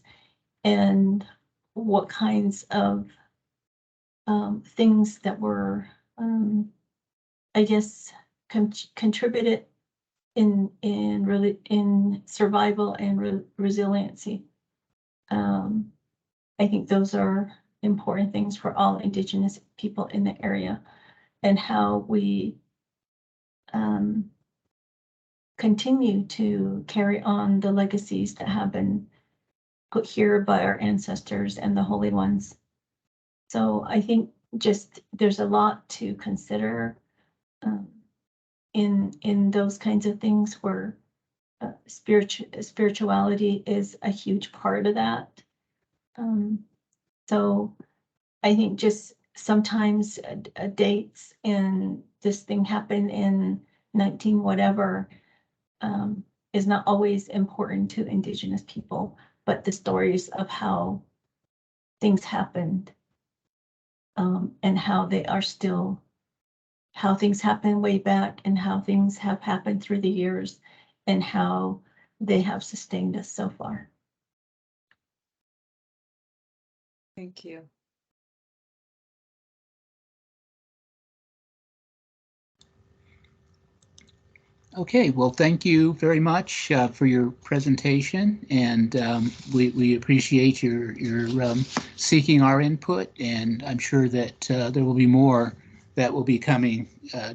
and what kinds of things that were, I guess, contributed in survival and resiliency. I think those are important things for all Indigenous people in the area, and how we continue to carry on the legacies that have been put here by our ancestors and the holy ones. So I think just there's a lot to consider in those kinds of things where spirituality is a huge part of that. So I think just sometimes dates and this thing happened in 19 whatever is not always important to Indigenous people, but the stories of how things happened and how they are still, how things happened way back and how things have happened through the years and how they have sustained us so far. Thank you. Okay, well, thank you very much for your presentation, and we appreciate your seeking our input, and I'm sure that there will be more that will be coming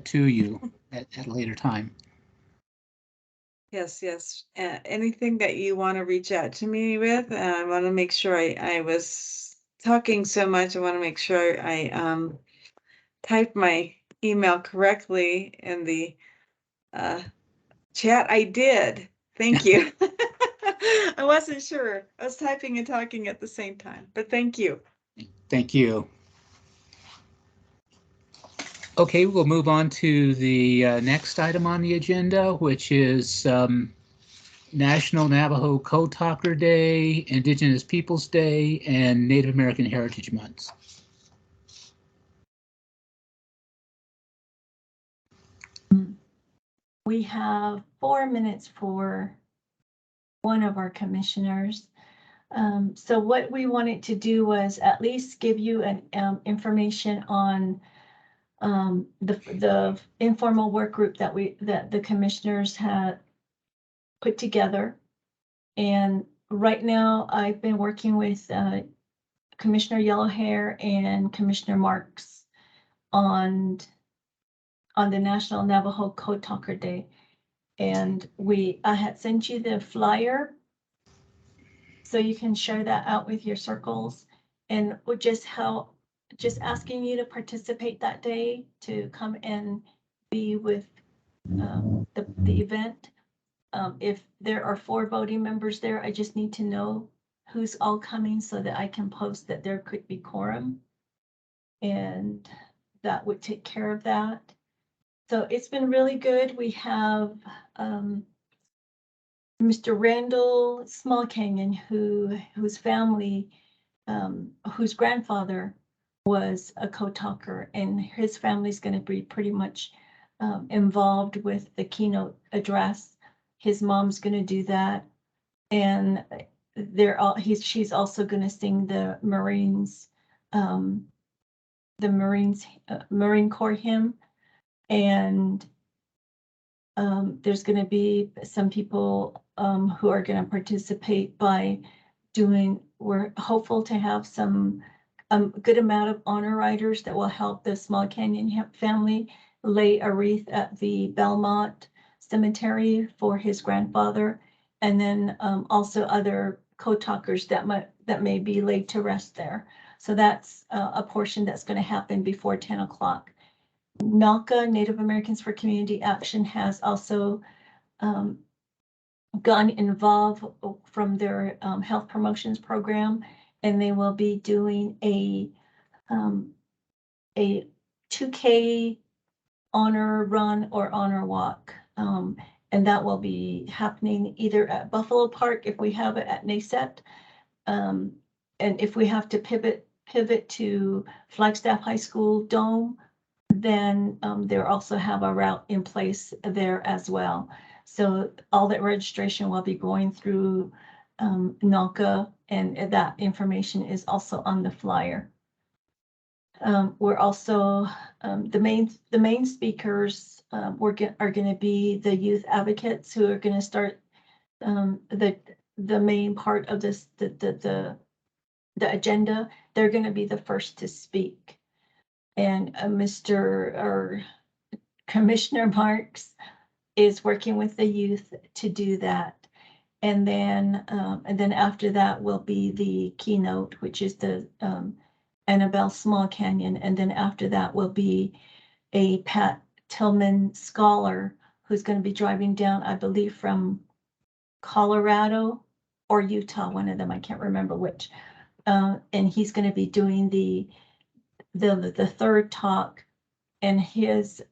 to you at a later time. Yes, yes. Anything that you want to reach out to me with, I want to make sure I was talking so much. I want to make sure I typed my email correctly in the chat. I did. Thank you. I wasn't sure. I was typing and talking at the same time, but thank you. Thank you. Okay, we'll move on to the next item on the agenda, which is National Navajo Code Talker Day, Indigenous Peoples Day, and Native American Heritage Month. We have 4 minutes for one of our commissioners. So what we wanted to do was at least give you an information on the informal work group that the commissioners had put together. And right now I've been working with Commissioner Yellowhair and Commissioner Marks on the National Navajo Code Talker Day. And I had sent you the flyer, so you can share that out with your circles, and would just asking you to participate that day, to come and be with the event. If there are 4 voting members there, I just need to know who's all coming so that I can post that there could be quorum, and that would take care of that. So it's been really good. We have Mr. Randall Small Canyon, whose family, whose grandfather was a code talker, and his family's going to be pretty much involved with the keynote address. His mom's going to do that, and she's also going to sing the Marine Corps hymn, and there's going to be some people who are going to participate by we're hopeful to have some good amount of honor riders that will help the Small Canyon family lay a wreath at the Belmont Cemetery for his grandfather, and then also other code talkers that may be laid to rest there. So that's a portion that's going to happen before 10 o'clock. NACA, Native Americans for Community Action, has also gotten involved from their health promotions program, and they will be doing a 2K honor run or honor walk. And that will be happening either at Buffalo Park if we have it at NASET. And if we have to pivot to Flagstaff High School Dome, then they also have a route in place there as well. So all that registration will be going through NALCA, and that information is also on the flyer. We're also, the main speakers are going to be the youth advocates who are going to start the main part of this, the agenda. They're going to be the first to speak. And Commissioner Marks is working with the youth to do that. And then after that will be the keynote, which is the Annabelle Small Canyon. And then after that will be a Pat Tillman scholar who's going to be driving down, I believe, from Colorado or Utah, one of them, I can't remember which. And he's going to be doing the third talk, and his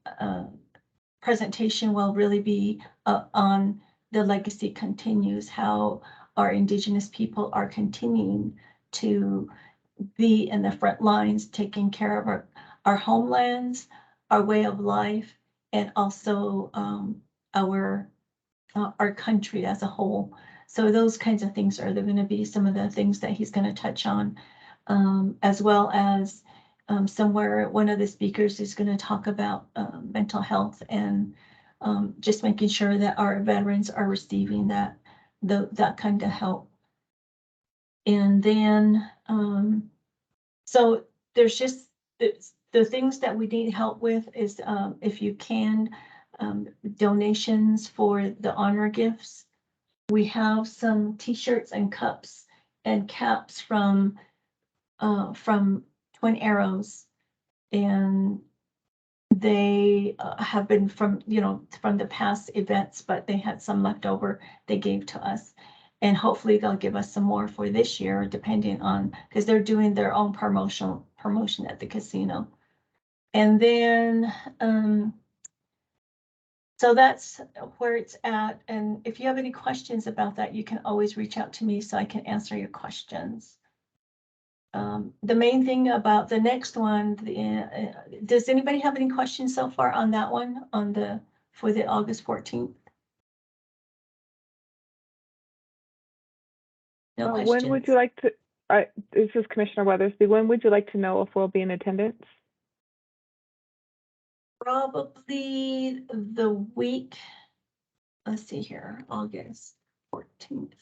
presentation will really be on the legacy continues, how our Indigenous people are continuing to be in the front lines, taking care of our homelands, our way of life, and also our country as a whole. So those kinds of things are going to be some of the things that he's going to touch on, as well as somewhere one of the speakers is going to talk about mental health and just making sure that our veterans are receiving that kind of help. And then so there's just the things that we need help with is if you can, donations for the honor gifts. We have some t-shirts and cups and caps from Twin Arrows, and they have been from the past events, but they had some left over they gave to us, and hopefully they'll give us some more for this year, depending on, because they're doing their own promotion at the casino. And then so that's where it's at. And if you have any questions about that, you can always reach out to me so I can answer your questions. The main thing about the next one, does anybody have any questions so far on that one, for the August 14th? No questions. When would you like to, this is Commissioner Weathersby, when would you like to know if we'll be in attendance? Probably the week, let's see here, August 14th.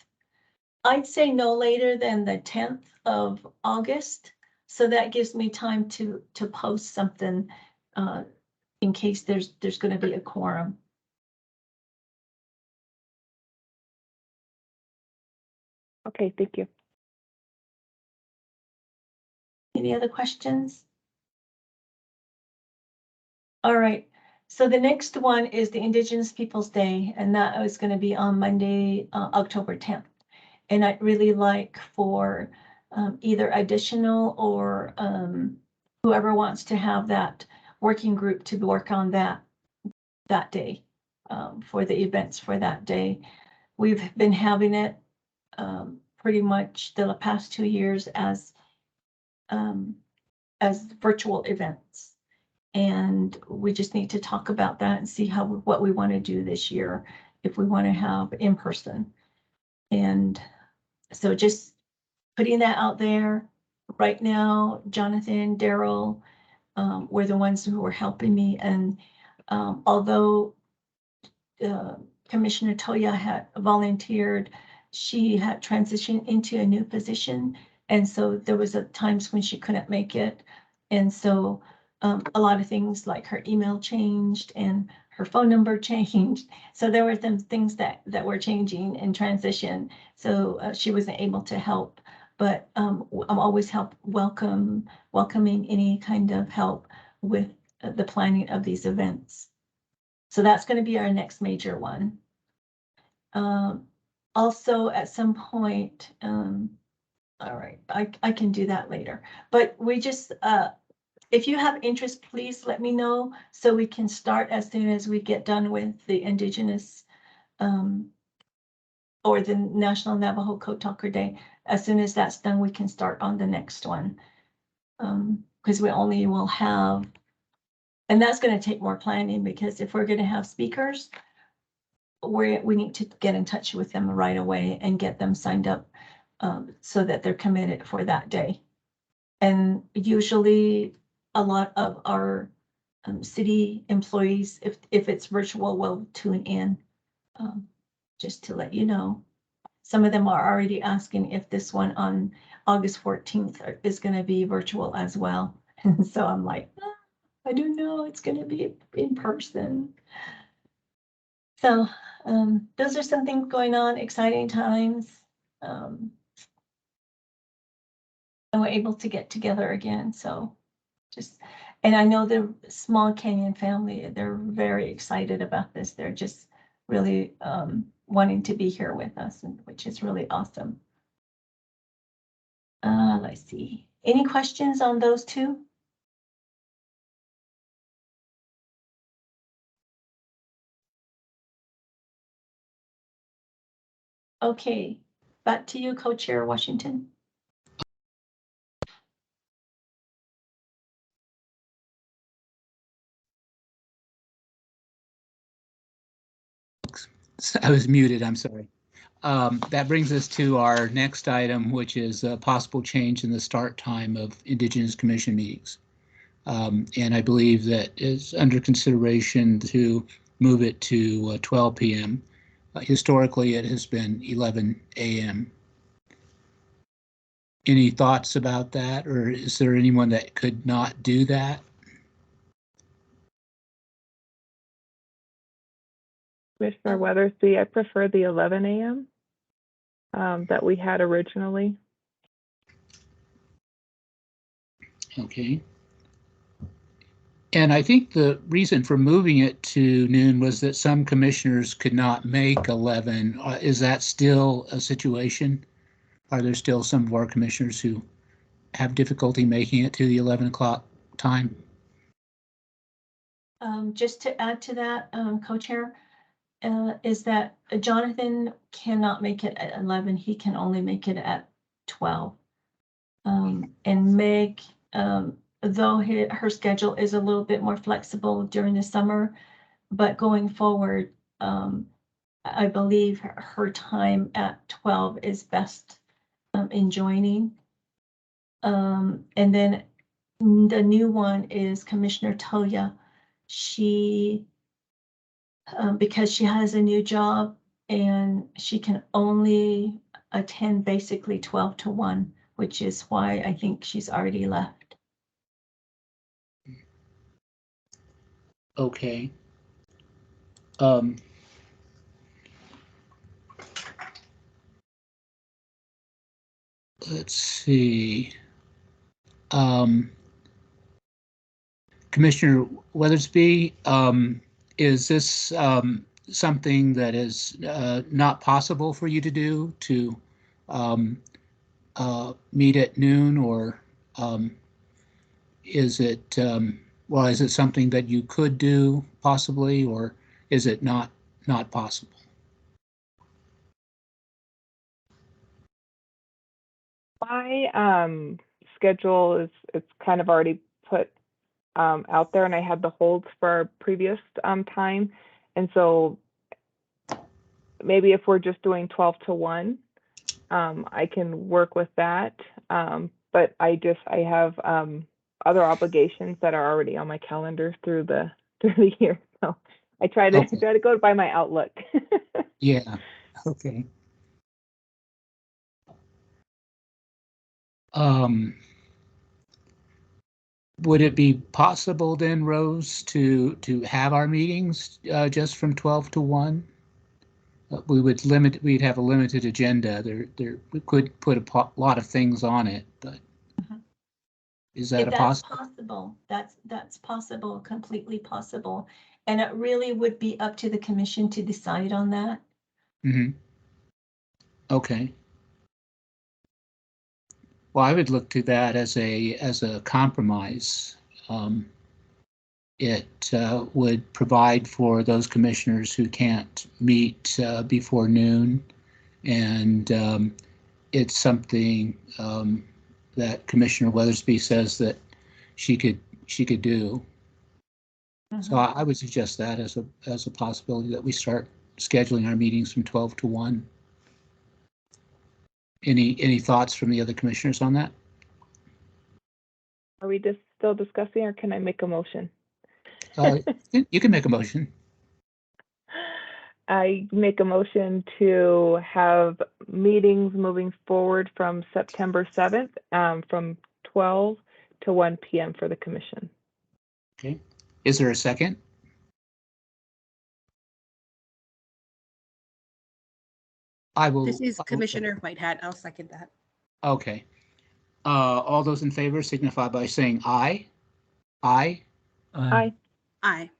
I'd say no later than the 10th of August. So that gives me time to post something in case there's going to be a quorum. Okay, thank you. Any other questions? All right. So the next one is the Indigenous Peoples Day, and that is going to be on Monday, October 10th. And I'd really like for either additional or whoever wants to have that working group to work on that day for the events for that day. We've been having it pretty much the past 2 years as virtual events. And we just need to talk about that and see what we want to do this year, if we want to have in person. And so just putting that out there right now. Jonathan, Daryl were the ones who were helping me. And although Commissioner Toya had volunteered, she had transitioned into a new position. And so there was times when she couldn't make it. And so a lot of things like her email changed and her phone number changed. So there were some things that were changing in transition. So she wasn't able to help. But I'm always welcoming any kind of help with the planning of these events. So that's going to be our next major one. Also, at some point, all right, I can do that later. But we just, if you have interest, please let me know so we can start as soon as we get done with the Indigenous or the National Navajo Code Talker Day. As soon as that's done, we can start on the next one. Because we only will have, and that's going to take more planning, because if we're going to have speakers, we need to get in touch with them right away and get them signed up so that they're committed for that day. And usually a lot of our city employees, if it's virtual, will tune in. Just to let you know. Some of them are already asking if this one on August 14th is going to be virtual as well. And so I'm like, I don't know, it's going to be in person. So those are some things going on, exciting times. And we're able to get together again. So and I know the Small Canyon family, they're very excited about this. They're just really wanting to be here with us, which is really awesome. Let's see. Any questions on those two? Okay, back to you, Co-Chair Washington. I was muted, I'm sorry. That brings us to our next item, which is a possible change in the start time of Indigenous Commission meetings. And I believe that is under consideration to move it to 12 p.m. Historically, it has been 11 a.m. Any thoughts about that, or is there anyone that could not do that? Commissioner Weathersby, I prefer the 11 a.m. That we had originally. Okay. And I think the reason for moving it to noon was that some commissioners could not make 11. Is that still a situation? Are there still some of our commissioners who have difficulty making it to the 11 o'clock time? Just to add to that, Co-Chair, is that Jonathan cannot make it at 11. He can only make it at 12. And Meg, though her schedule is a little bit more flexible during the summer, but going forward, I believe her time at 12 is best in joining. And then the new one is Commissioner Toya. She, because she has a new job and she can only attend basically 12 to 1, which is why I think she's already left. Okay. Let's see. Commissioner Weathersby, is this something that is not possible for you to do, to meet at noon, or is it, well, is it something that you could do possibly, or is it not possible? My schedule is, it's kind of already put out there, and I had the holds for our previous time. And so maybe if we're just doing 12 to 1, I can work with that. But I have other obligations that are already on my calendar through the year. So I try to go by my Outlook. Yeah, okay. Would it be possible then, Rose, to have our meetings just from 12 to 1? We'd have a limited agenda. We could put a lot of things on it, but is that possible? That's possible, completely possible. And it really would be up to the commission to decide on that. Mm-hmm. Okay. Well, I would look to that as a compromise. It would provide for those commissioners who can't meet before noon, and it's something that Commissioner Weathersby says that she could do. Mm-hmm. So I would suggest that as a possibility, that we start scheduling our meetings from 12 to 1. Any thoughts from the other commissioners on that? Are we just still discussing, or can I make a motion? You can make a motion. I make a motion to have meetings moving forward from September 7th, from 12 to 1 p.m. for the commission. Okay. Is there a second? I will. This is Commissioner Whitehat. I'll second that. Okay. All those in favor signify by saying aye. Aye. Aye. Aye.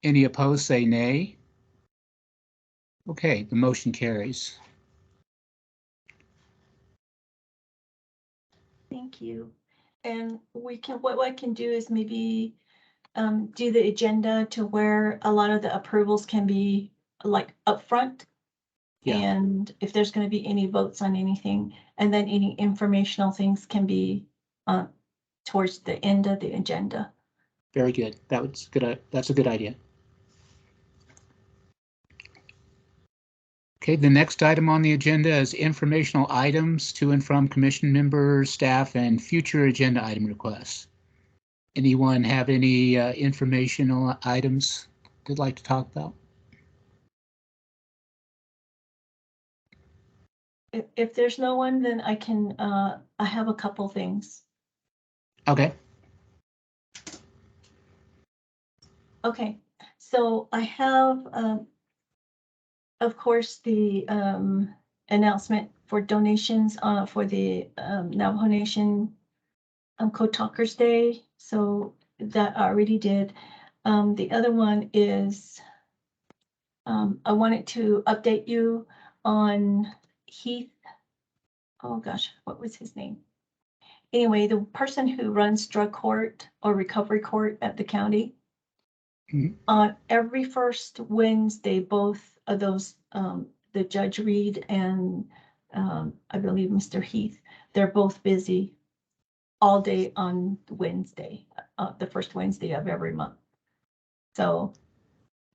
Any opposed say nay. Okay, the motion carries. Thank you. And what I can do is maybe do the agenda to where a lot of the approvals can be like upfront. Yeah. And if there's going to be any votes on anything, and then any informational things can be towards the end of the agenda. Very good. That's good. That's a good idea. Okay, the next item on the agenda is informational items to and from commission members, staff, and future agenda item requests. Anyone have any informational items they'd like to talk about? If there's no one, then I can, I have a couple things. Okay. Okay, so I have, of course, the announcement for donations for the Navajo Nation Code Talkers Day. So that I already did. The other one is I wanted to update you on Heath. Oh gosh, what was his name? Anyway, the person who runs drug court or recovery court at the county. On every first Wednesday, both of those, the Judge Reed and I believe Mr. Heath, they're both busy all day on Wednesday, the first Wednesday of every month. So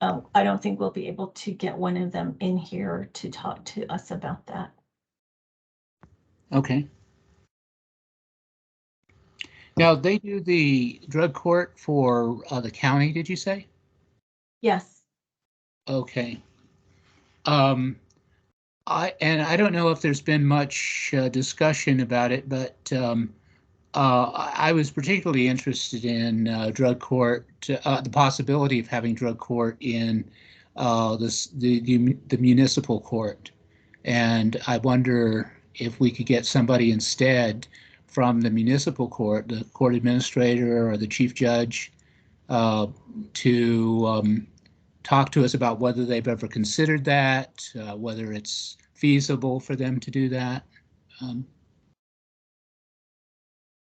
I don't think we'll be able to get one of them in here to talk to us about that. Okay. Now, they do the drug court for the county, did you say? Yes. Okay. I don't know if there's been much discussion about it, but I was particularly interested in drug court, the possibility of having drug court in the municipal court, and I wonder if we could get somebody instead from the municipal court, the court administrator or the chief judge, to talk to us about whether they've ever considered that, whether it's feasible for them to do that.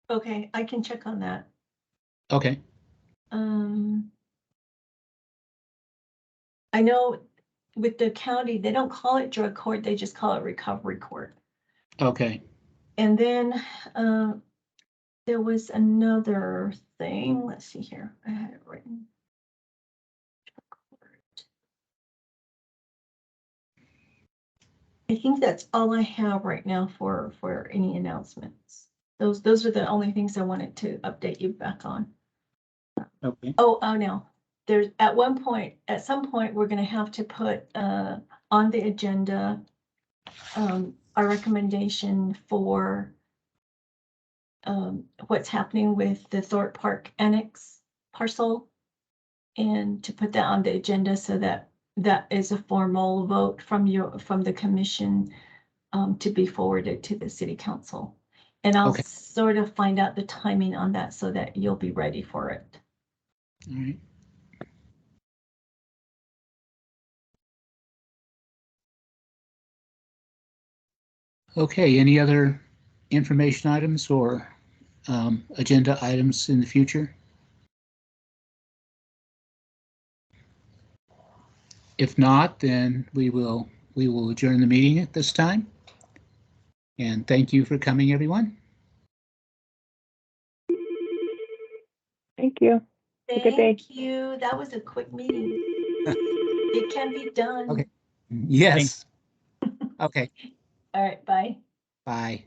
Okay, I can check on that. Okay. I know with the county, they don't call it drug court, they just call it recovery court. Okay. And then there was another thing. Let's see here. I had it written. I think that's all I have right now for any announcements. Those are the only things I wanted to update you back on. Okay. Oh, no. There's at some point, we're going to have to put on the agenda our recommendation for what's happening with the Thorpe Park Annex parcel, and to put that on the agenda so that that is a formal vote from the commission to be forwarded to the city council. And I'll sort of find out the timing on that so that you'll be ready for it. All right. Okay, any other information items or agenda items in the future? If not, then we will adjourn the meeting at this time. And thank you for coming, everyone. Thank you. Have a good day. Thank you. That was a quick meeting. It can be done. Okay. Yes. Okay. All right. Bye. Bye.